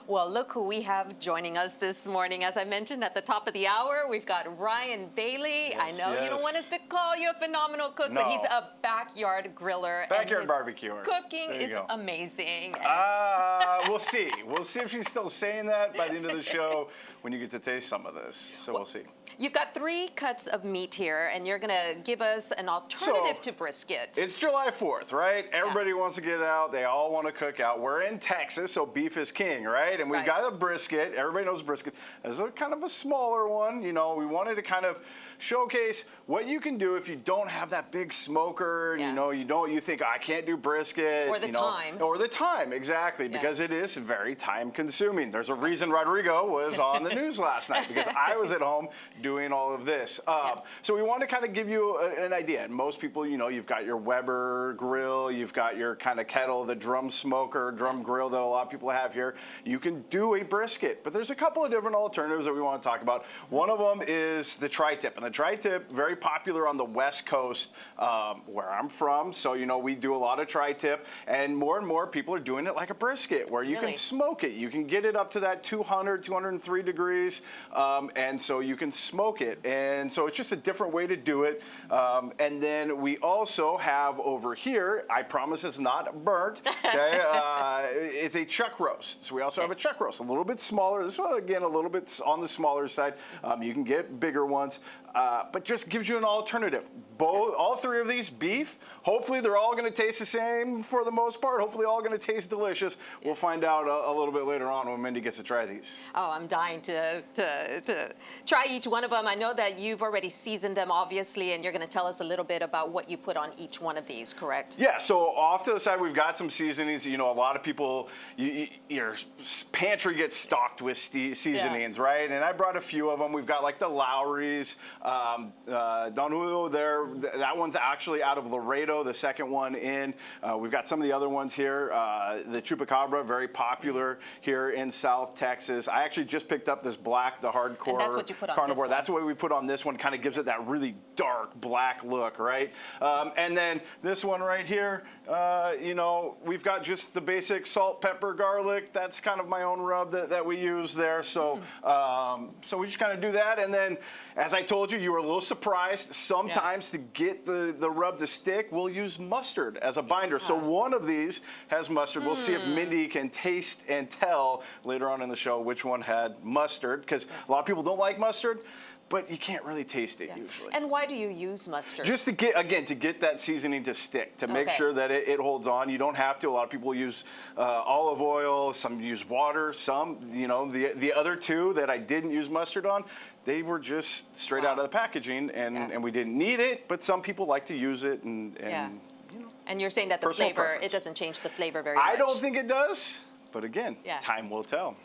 Well, look who we have joining us this morning. As I mentioned at the top of the hour, we've got Ryan Bailey. Yes, I know you don't want us to call you a phenomenal cook, but he's a backyard griller. Backyard barbecuer. Cooking is amazing. We'll see. We'll see if she's still saying that by the end of the show when you get to taste some of this. So we'll see. You've got 3 cuts of meat here, and you're going to give us an alternative to brisket. It's July 4th, right? Everybody wants to get out. They all want to cook out. We're in Texas, so beef is king, right? And we've got a brisket. Everybody knows brisket. It's a kind of a smaller one. You know, we wanted to kind of showcase what you can do if you don't have that big smoker. You know, you think, I can't do brisket. Or the time. Or the time, exactly, because it is very time consuming. There's a reason Rodrigo was on the news last night, because I was at home doing all of this. So we want to kind of give you an idea. And most people, you know, you've got your Weber grill, you've got your kind of kettle, the drum smoker, drum grill that a lot of people have here. You can do a brisket, but there's a couple of different alternatives that we want to talk about. One of them is the tri-tip, and the tri-tip, very popular on the West Coast where I'm from. So, you know, we do a lot of tri-tip, and more people are doing it like a brisket, where you can smoke it. You can get it up to that 200, 203 degrees, and so you can smoke it. And so it's just a different way to do it. And then we also have over here, I promise it's not burnt, okay? It's a chuck roast. So we also have a chuck roast, a little bit smaller. This one, again, a little bit on the smaller side. You can get bigger ones, but just gives you an alternative. All 3 of these, beef. Hopefully they're all going to taste the same for the most part. Hopefully all going to taste delicious. We'll find out a little bit later on when Mindy gets to try these. Oh, I'm dying to try each one of them. I know that you've already seasoned them, obviously, and you're going to tell us a little bit about what you put on each one of these, correct? Yeah, so off to the side, we've got some seasonings. You know, a lot of people, your pantry gets stocked with seasonings, right? And I brought a few of them. We've got like the Lowry's, Don Julio there. That one's actually out of Laredo, the second one in. We've got some of the other ones here. The Chupacabra, very popular here in South Texas. I actually just picked up this black, the hardcore and that's what you put on carnivore. This one. That's what we put on this one. Kind of gives it that really dark black look, right? And then this one right here, you know, we've got just the basic salt, pepper, garlic. That's kind of my own rub that we use there. So, so we just kind of do that. And then, as I told you, you were a little surprised. Sometimes to get the rub to stick, we'll use mustard as a binder. So one of these has mustard. We'll see if Mindy can taste and tell later on in the show which one had mustard, because a lot of people don't like mustard, but you can't really taste it usually. And why do you use mustard? Just to get, again, to get that seasoning to stick, to make sure that it holds on. You don't have to. A lot of people use olive oil, some use water, some, you know, the other 2 that I didn't use mustard on, they were just straight out of the packaging, and we didn't need it, but some people like to use it, and you know. And you're saying that the flavor, it doesn't change the flavor very much. I don't think it does, but again, time will tell.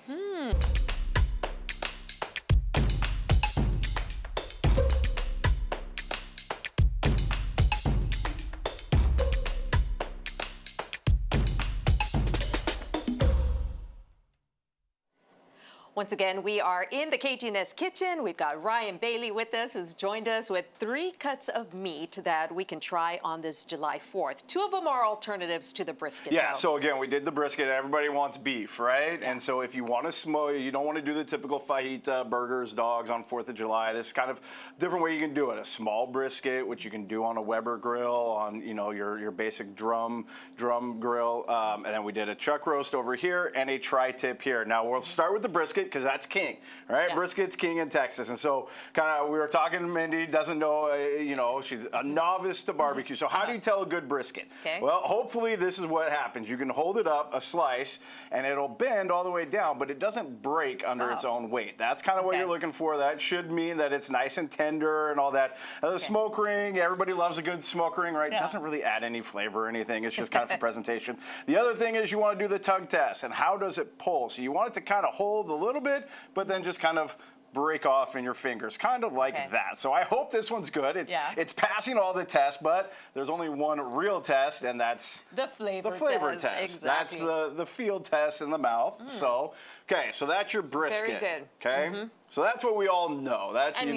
Once again, we are in the KGNS kitchen. We've got Ryan Bailey with us, who's joined us with 3 cuts of meat that we can try on this July 4th. 2 of them are alternatives to the brisket. Yeah, so again, we did the brisket. Everybody wants beef, right? And so if you want to smoke, you don't want to do the typical fajita, burgers, dogs on 4th of July. This is kind of a different way you can do it. A small brisket, which you can do on a Weber grill, on, you know, your basic drum grill. And then we did a chuck roast over here and a tri-tip here. Now we'll start with the brisket, because that's king, right? Brisket's king in Texas. And so kind of we were talking to Mindy, doesn't know, you know, she's a novice to barbecue. So how do you tell a good brisket? Well, hopefully this is what happens. You can hold it up, a slice, and it'll bend all the way down, but it doesn't break under its own weight. That's kind of what you're looking for. That should mean that it's nice and tender and all that. The smoke ring, everybody loves a good smoke ring, right? It doesn't really add any flavor or anything. It's just kind of for presentation. The other thing is you want to do the tug test, and how does it pull? So you want it to kind of hold a little bit, but then just kind of break off in your fingers, kind of like that. So I hope this one's good. It's passing all the tests, but there's only one real test, and that's the flavor test. Exactly. That's the field test in the mouth. So, okay, so that's your brisket. Very good. Okay. So that's what we all know. That's, And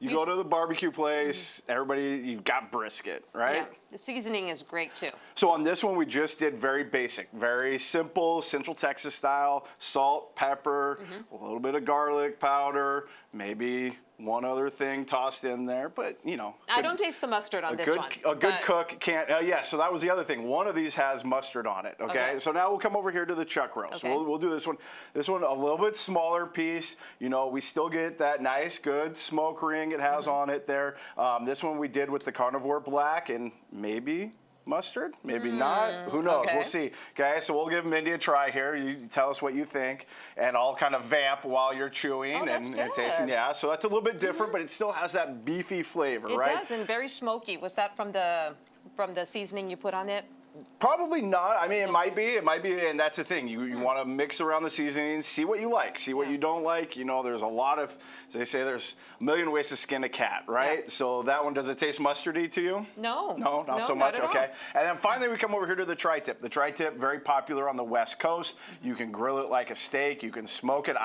you go to the barbecue place, everybody, you've got brisket, right? Yeah, the seasoning is great too. So on this one, we just did very basic, very simple, Central Texas style, salt, pepper, a little bit of garlic powder, maybe one other thing tossed in there, but I don't taste the mustard on this one. A good cook can't, yeah, so that was the other thing. One of these has mustard on it, okay? So now we'll come over here to the chuck roast. Okay. We'll do this one. This one, a little bit smaller piece. We still get that nice, good smoke ring it has on it there. This one we did with the carnivore black and maybe mustard, maybe not. Who knows? Okay. We'll see. Okay, so we'll give Mindy a try here. You tell us what you think, and I'll kind of vamp while you're chewing and tasting. Yeah, so that's a little bit different, but it still has that beefy flavor, right? It does, and very smoky. Was that from the seasoning you put on it? Probably not. I mean, it might be, and that's the thing. You want to mix around the seasonings, see what you like, see what you don't like. There's a lot of, as they say, there's a million ways to skin a cat, right? Yeah. So that one, does it taste mustardy to you? No. No, not so much. Not at okay. all. And then finally, we come over here to the tri-tip. The tri-tip, very popular on the West Coast. You can grill it like a steak. You can smoke it.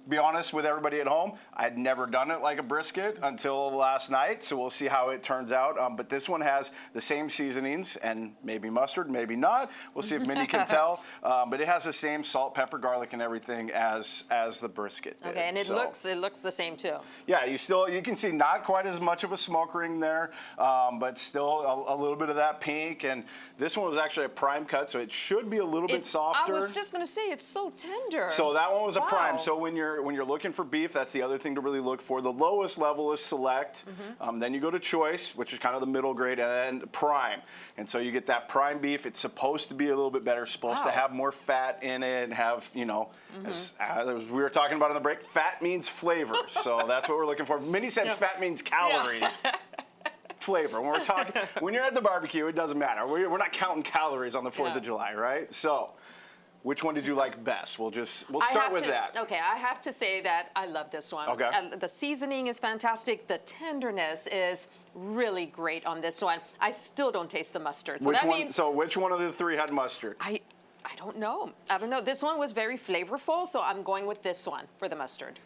Be honest with everybody at home, I'd never done it like a brisket until last night, so we'll see how it turns out. But this one has the same seasonings and maybe mustard, maybe not. We'll see if Mindy can tell. But it has the same salt, pepper, garlic, and everything as the brisket did. Okay, and it looks the same too. Yeah, you can see not quite as much of a smoke ring there, but still a little bit of that pink. And this one was actually a prime cut, so it should be a little bit softer. I was just going to say, it's so tender. So that one was a prime. So when you're looking for beef, that's the other thing to really look for. The lowest level is select. Then you go to choice, which is kind of the middle grade, and then prime. And so you get that prime beef. It's supposed to be a little bit better. It's supposed to have more fat in it and have, as we were talking about in the break, fat means flavor. So that's what we're looking for. Minnie said fat means calories. Flavor. When you're at the barbecue, it doesn't matter. We're not counting calories on the 4th of July, right? So which one did you like best? We'll start with that. Okay, I have to say that I love this one. Okay. The seasoning is fantastic. The tenderness is really great on this one. I still don't taste the mustard. So which one of the three had mustard? I don't know. I don't know. This one was very flavorful, so I'm going with this one for the mustard.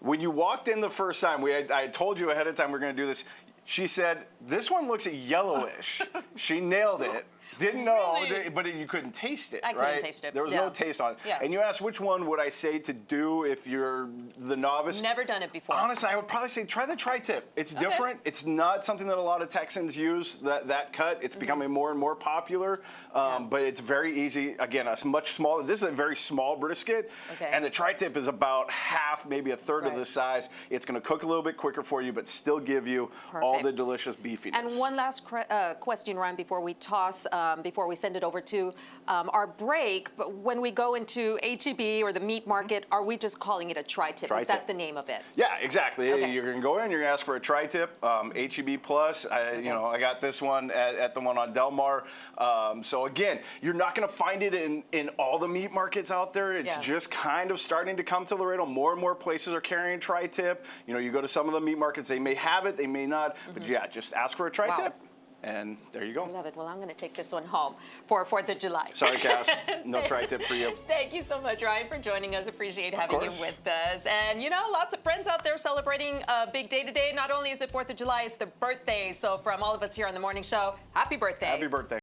When you walked in the first time, I told you ahead of time we're going to do this. She said, this one looks yellowish. She nailed it. Didn't know, Really? but you couldn't taste it, I couldn't taste it. There was no taste on it. Yeah. And you asked which one would I say to do if you're the novice. Never done it before. Honestly, I would probably say try the tri-tip. It's different. It's not something that a lot of Texans use, that cut. It's becoming more and more popular, but it's very easy. Again, a much smaller. This is a very small brisket, and the tri-tip is about half, maybe a third of the size. It's going to cook a little bit quicker for you, but still give you all the delicious beefiness. And one last question, Ryan, before we toss, before we send it over to our break. But when we go into HEB or the meat market, are we just calling it a tri-tip? Is that the name of it? Yeah, exactly. You're going to go in, you're going to ask for a tri-tip, HEB Plus. I got this one at the one on Del Mar. So again, you're not going to find it in all the meat markets out there. It's just kind of starting to come to Laredo. More and more places are carrying tri-tip. You go to some of the meat markets, they may have it, they may not. But yeah, just ask for a tri-tip. Wow. And there you go. I love it. Well, I'm going to take this one home for 4th of July. Sorry, Cass. No tri-tip for you. Thank you so much, Ryan, for joining us. Appreciate having you with us. And, lots of friends out there celebrating a big day today. Not only is it 4th of July, it's their birthday. So from all of us here on The Morning Show, happy birthday. Happy birthday.